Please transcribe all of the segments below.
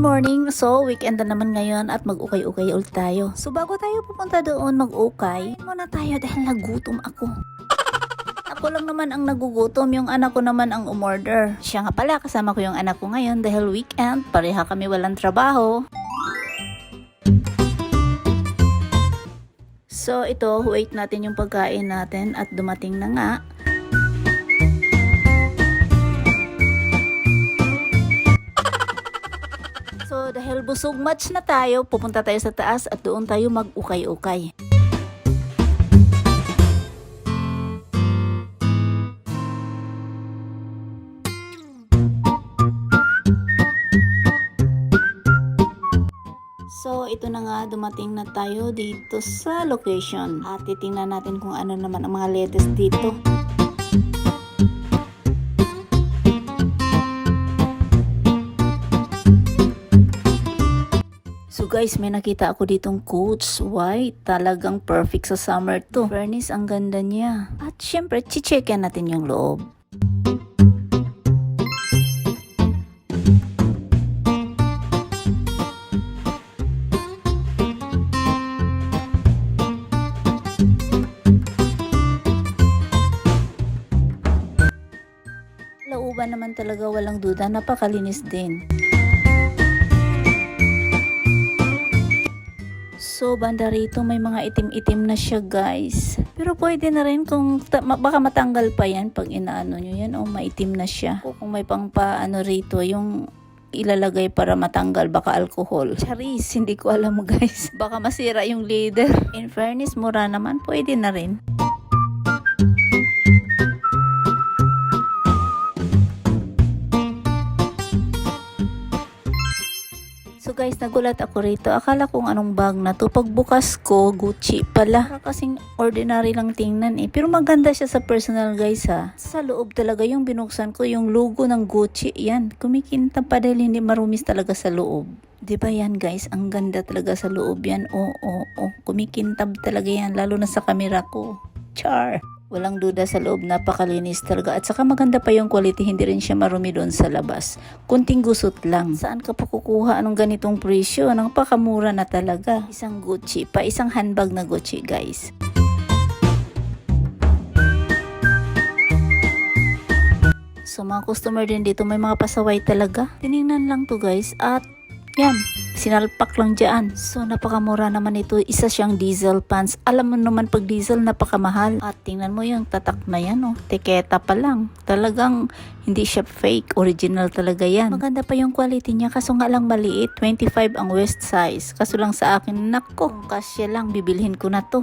morning! So, weekend na naman ngayon at mag-ukay-ukay ulit tayo. So, bago tayo pupunta doon mag-ukay, muna tayo dahil nagutom ako. Ako lang naman ang nagugutom, yung anak ko naman ang umorder. Siya nga pala, kasama ko yung anak ko ngayon dahil weekend, pareha kami walang trabaho. So, ito, wait natin yung pagkain natin at dumating na nga. So, dahil busog match na tayo, pupunta tayo sa taas at doon tayo mag-ukay-ukay. So, ito na nga, dumating na tayo dito sa location. At titingnan natin kung ano naman ang mga lettuce dito. So guys, may nakita ako ditong Coach White. Talagang perfect sa summer to. Fairness, ang ganda niya. At syempre, checkin natin yung loob. Lauban naman talaga, walang duda. Napakalinis din. So, banda rito may mga itim-itim na siya guys. Pero pwede na rin kung baka matanggal pa yan pag inaano nyo yan o maitim na siya. O kung may pang paano rito yung ilalagay para matanggal baka alcohol. Charis, hindi ko alam guys. Baka masira yung leather. In fairness, mura naman. Pwede na rin. So guys, nagulat ako rito. Akala kong anong bag na to. Pagbukas ko, Gucci pala. Para kasing ordinary lang tingnan eh. Pero maganda siya sa personal guys ha. Sa loob talaga yung binuksan ko, yung logo ng Gucci. Yan, kumikinta pa dahil hindi marumis talaga sa loob. Diba yan guys? Ang ganda talaga sa loob yan. Oo. Kumikintab talaga yan. Lalo na sa camera ko. Char! Walang duda sa loob, napakalinis talaga. At saka maganda pa yung quality, hindi rin siya marumi doon sa labas. Kunting gusot lang. Saan ka pa kukuha anong ganitong presyo? Napakamura na talaga. Isang Gucci pa, isang handbag na Gucci guys. So mga customer din dito, may mga pasaway talaga. Tiningnan lang to guys at yan, sinalpak lang dyan. So, napakamura naman ito. Isa siyang diesel pants. Alam mo naman pag diesel, napakamahal. At tingnan mo yung tatak na yan, oh. Teketa pa lang. Talagang hindi siya fake. Original talaga yan. Maganda pa yung quality niya. Kaso nga lang maliit. 25 ang waist size. Kaso lang sa akin, nako. Kung kasya lang, bibilhin ko na to.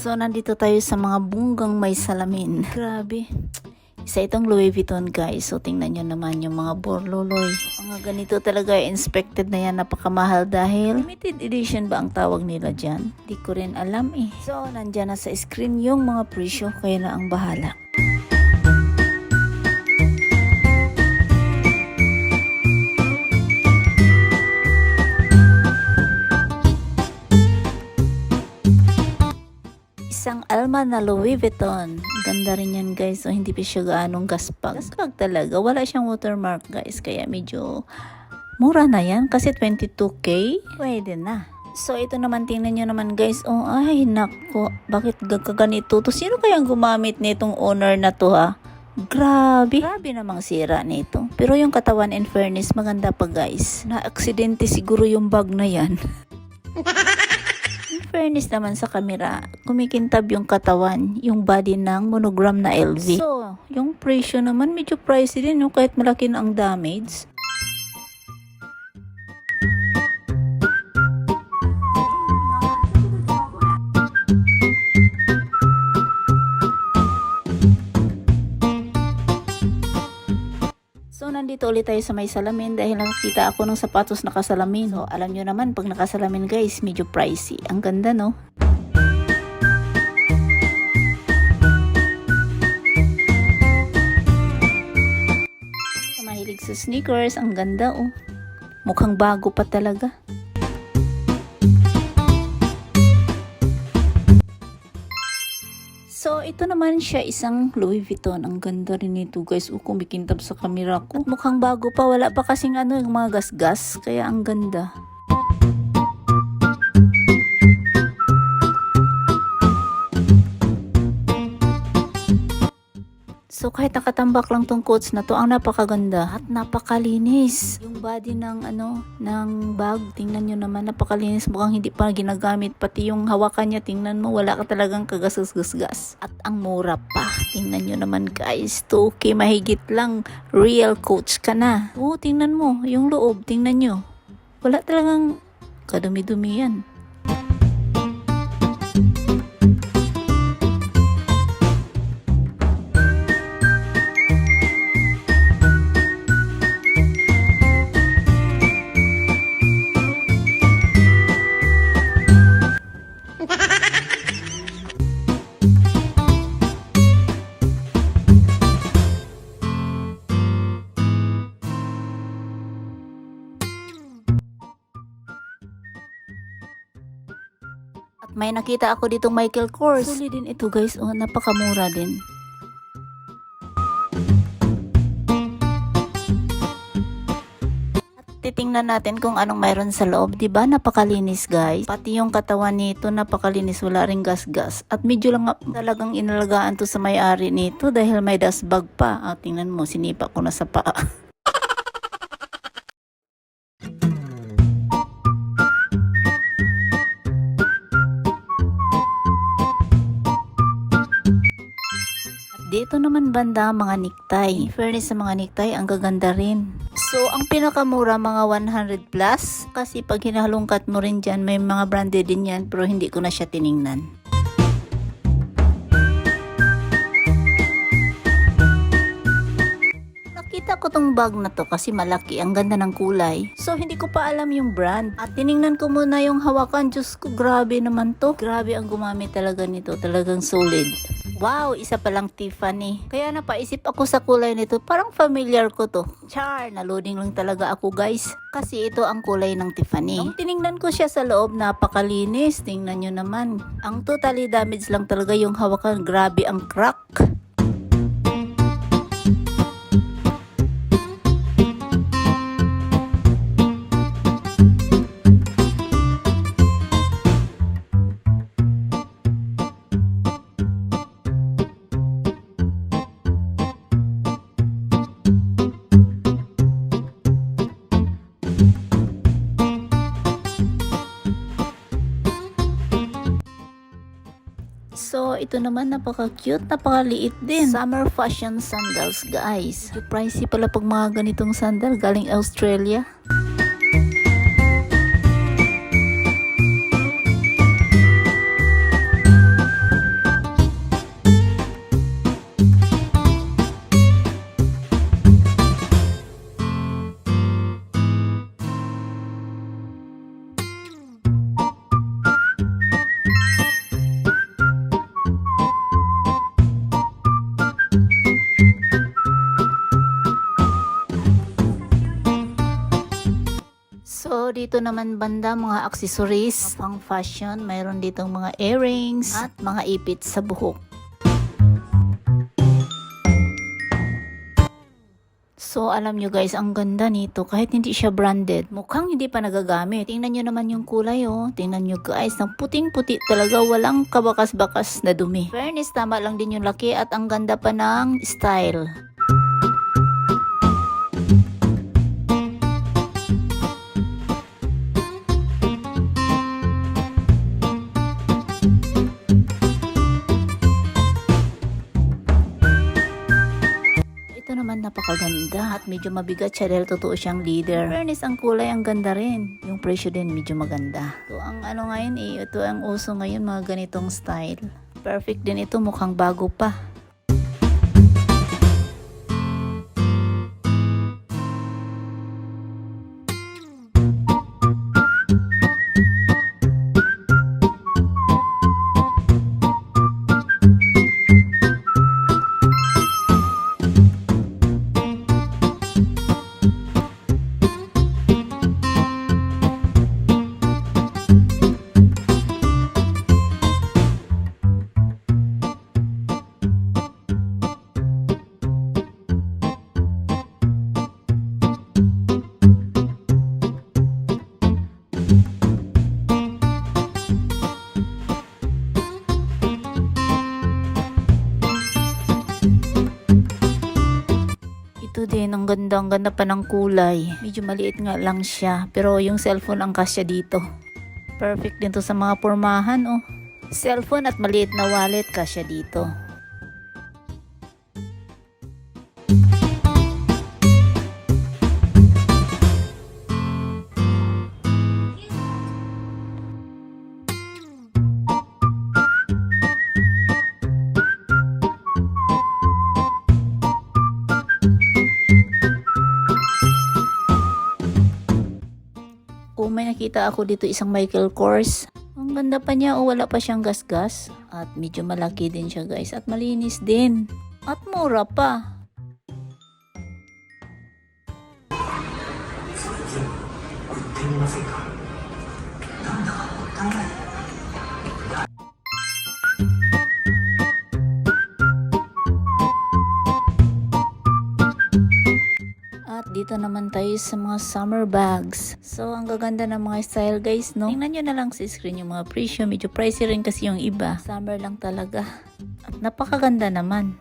So, nandito tayo sa mga bunggang may salamin. Grabe. Isa itong Louis Vuitton guys. So, tingnan nyo naman yung mga borloloy. Mga ganito talaga inspected na yan. Napakamahal dahil limited edition ba ang tawag nila dyan? Di ko rin alam eh. So, nandyan na sa screen yung mga presyo. Kaya na ang bahala. Isang Alma na Louis Vuitton. Ganda rin yan guys. So, hindi pa siya gaanong gaspag. Gaspag talaga. Wala siyang watermark guys. Kaya medyo mura na yan. Kasi 22K. Pwede na. So, ito naman. Tingnan nyo naman guys. Oh, ay nako. Bakit gagkaganito to? Sino kayang gumamit nitong owner na to ha? Grabe. Grabe namang sira nito. Pero yung katawan in fairness maganda pa guys. Na-aksidente siguro yung bag na yan. Fairness naman sa camera, kumikintab yung katawan, yung body ng monogram na LV. So, yung presyo naman medyo pricey din, no? Kahit malaki na ang damage. So, nandito ulit tayo sa may salamin dahil nakakita ako ng sapatos nakasalamin. So, alam nyo naman, pag nakasalamin guys, medyo pricey. Ang ganda, no? Sa sneakers, ang ganda oh. Mukhang bago pa talaga. So, ito naman siya, isang Louis Vuitton. Ang ganda rin nito guys. Kung bikintab sa camera ko. At mukhang bago pa. Wala pa kasing yung mga gasgas. Kaya ang ganda. So kahit nakatambak lang tong coats na to, ang napakaganda at napakalinis. Yung body ng ng bag, tingnan nyo naman, napakalinis, mukhang hindi pa ginagamit. Pati yung hawakan niya, tingnan mo, wala ka talagang kagasgas-gasgas. At ang mura pa. Tingnan nyo naman guys, 2K mahigit lang. Real coats ka na. Oo, tingnan mo, yung loob, tingnan nyo. Wala talagang kadumi-dumi yan. At may nakita ako ditong Michael Kors. Sulit din ito guys, oh, napakamura din. At titingnan natin kung anong mayroon sa loob, 'di ba? Napakalinis guys. Pati yung katawan nito napakalinis, wala ring gasgas. At medyo lang talagang inalagaan to sa may-ari nito dahil may dust bag pa. Ah, tingnan mo, sinipa ko na sa paa. Dito naman banda, mga necktie. In fairness sa mga necktie, ang gaganda rin. So, ang pinakamura mga 100 plus. Kasi pag hinahalungkat mo rin dyan, may mga branded din yan. Pero hindi ko na siya tiningnan. Nakita ko tong bag na to kasi malaki. Ang ganda ng kulay. So, hindi ko pa alam yung brand. At tiningnan ko muna yung hawakan. Diyos ko, grabe naman to. Grabe ang gumamit talaga nito. Talagang solid. Wow, isa palang Tiffany. Kaya napaisip ako sa kulay nito. Parang familiar ko to. Char, na-loading lang talaga ako guys. Kasi ito ang kulay ng Tiffany. Nung tiningnan ko siya sa loob, napakalinis. Tingnan nyo naman. Ang totally damaged lang talaga yung hawakan. Grabe ang crack. So, ito naman napaka-cute, napakaliit din. Summer fashion sandals, guys. Yung pricey pala pag mga ganitong sandal galing Australia. So, dito naman banda, mga accessories, pang fashion, mayroon ditong mga earrings at mga ipit sa buhok. So, alam nyo guys, ang ganda nito kahit hindi siya branded. Mukhang hindi pa nagagamit. Tingnan nyo naman yung kulay oh. Tingnan nyo guys, ang puting-puti talaga, walang kabakas-bakas na dumi. Fairness, tama lang din yung laki at ang ganda pa ng style. Naman napakaganda at medyo mabigat siya dahil totoo siyang leather. Fairness, ang kulay ang ganda rin. Yung presyo din medyo maganda. Ito ang ngayon ito ang uso ngayon, mga ganitong style. Perfect din ito, mukhang bago pa. ang ganda pa ng kulay. Medyo maliit nga lang siya, pero yung cellphone ang kasya dito. Perfect din to sa mga pormahan, oh. Cellphone at maliit na wallet kasya dito. Oh, may nakita ako dito isang Michael Kors. Ang ganda pa niya, oh, wala pa siyang gasgas. At medyo malaki din siya guys. At malinis din. At mura pa. At dito naman tayo sa mga summer bags. So, ang gaganda ng mga style guys, no? Tingnan nyo na lang sa screen yung mga presyo. Medyo pricey rin kasi yung iba. Summer lang talaga. At napakaganda naman.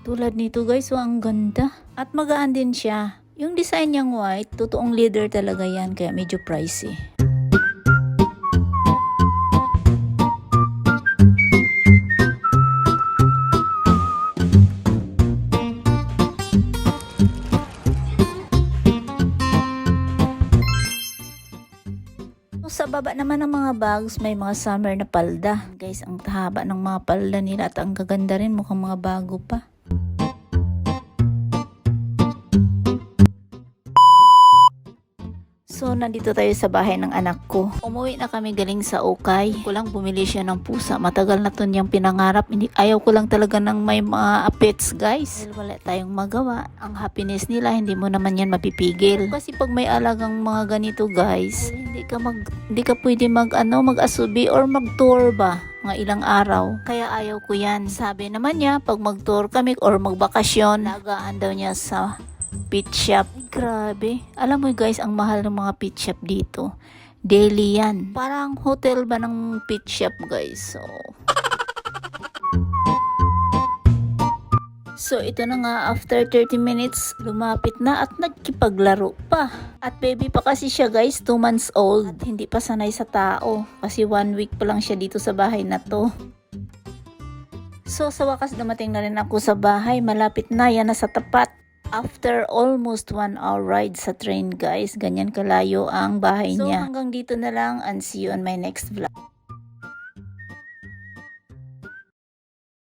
Tulad nito guys, so ang ganda. At magaan din siya. Yung design niyang white, totoong leather talaga yan, kaya medyo pricey. Sa baba naman ng mga bags, may mga summer na palda. Guys, ang haba ng mga palda nila at ang gaganda rin, mukhang mga bago pa. So, nandito tayo sa bahay ng anak ko. Umuwi na kami galing sa ukay. Kulang bumili siya ng pusa. Matagal na to niyang pinangarap. Ayaw ko lang talaga ng may mga pets, guys. Dahil wala tayong magawa. Ang happiness nila, hindi mo naman yan mapipigil. Kasi pag may alagang mga ganito, guys, hindi ka pwede mag-asubi or mag-tour ba? Mga ilang araw. Kaya ayaw ko yan. Sabi naman niya, pag mag-tour kami or magbakasyon, lagaan daw niya sa pet shop. Ay, grabe. Alam mo guys, ang mahal ng mga pet shop dito. Daily yan. Parang hotel ba ng pet shop guys. So, ito na nga, after 30 minutes, lumapit na at nagkipaglaro pa. At baby pa kasi siya guys, 2 months old. At hindi pa sanay sa tao. Kasi 1 week pa lang siya dito sa bahay na to. So, sa wakas dumating na rin ako sa bahay. Malapit na, yan na sa tapat. After almost 1 hour ride sa train guys, ganyan kalayo ang bahay niya. So hanggang dito na lang and see you on my next vlog.